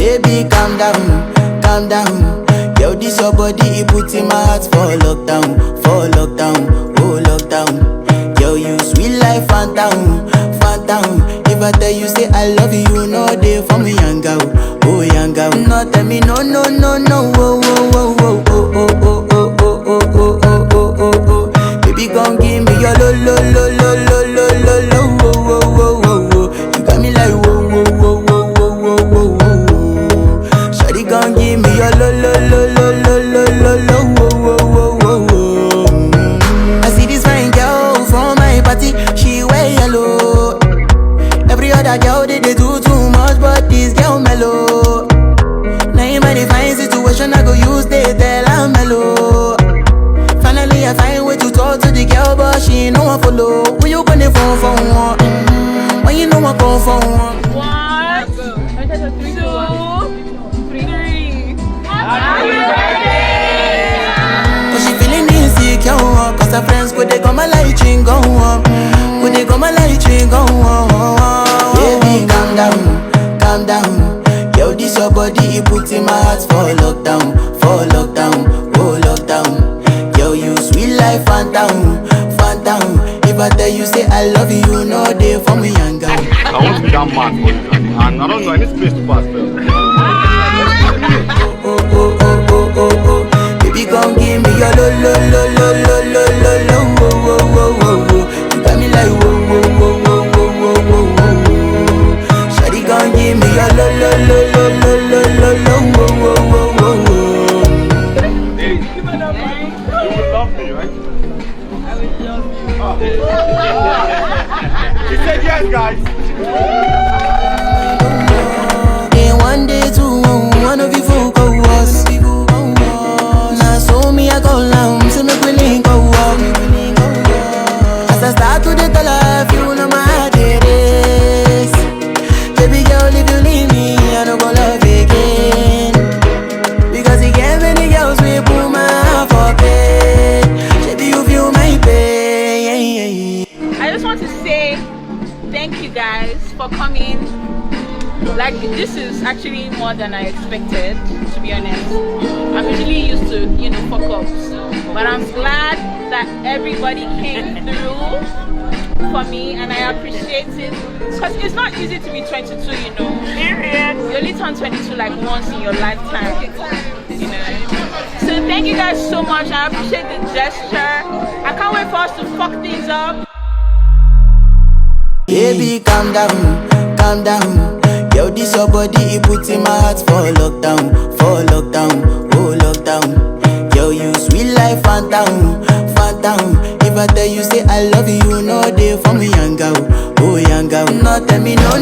Baby, calm down. Yo, this your body, it puts in my heart for lockdown, oh lockdown. Yo, you sweet life, phantom. If I tell you say I love you, you know they for me, young girl, oh young girl. No, tell me no, oh, oh, oh, oh, oh, oh, oh, oh, oh, oh, oh, oh, oh. Baby, gon' give me your lo, lo, lo, lo, lo, lo, lo, lo, oh, oh, oh, oh, oh. You got me like whoa, whoa, whoa, whoa, whoa, whoa, whoa, whoa. Shawty gon' give me your lo, lo, lo, lo, lo, lo, lo, lo, oh, oh, oh, oh, oh. I see this fine girl from my party, she wear yellow. Every other girl they do too much, but this girl mellow. Now in my fine situation, I go use they tell I'm mellow. Finally I find way to talk to the girl, but she ain't no one follow. When you gonna phone for one? When you know I come for one? 1, 2, 3. Happy birthday! Cause she feeling insecure, cause her friends could they come my light ring go on. Could they come my light ring go on? Baby, calm down. Yo, this your body, it puts in my heart for lockdown, oh lockdown. Yo, you sweet life, phantom. If I tell you say I love you, you know they for me, young girl. I want to be that man for you, and I don't know, I need space to pass first. Oh. Baby, come give me your lo, lo, lo, lo, lo, lo, lo, lo, oh, oh, oh, oh. You got me like whoa, whoa, whoa, whoa, whoa, whoa, whoa. Shawty, come give me your lo, lo, lo, lo, lo, lo, lo, lo, oh, oh, oh, oh. Hey, you would love me, right? I will love you. He said yes, guys. Day one, day two, one of you folk go us. Now so me I go down, so make we link go up. As I start to the life, you know my heart it is. Baby girl, if you leave me, I don't go love again. Because you gave many girls we put my heart for pain. Baby, you feel my pain. I just want to say thank you guys for coming. Like, this is actually more than I expected, to be honest. I'm usually used to, fuck ups, but I'm glad that everybody came through for me, and I appreciate it, because it's not easy to be 22, Period. You only turn 22 like once in your lifetime, So thank you guys so much. I appreciate the gesture. I can't wait for us to fuck things up. Baby, calm down. Yo, this your body, it puts in my heart for lockdown, oh lockdown. Yo, you sweet life, phantom. If I tell you say I love you, you know they for me, young girl, oh young girl. No, tell me no,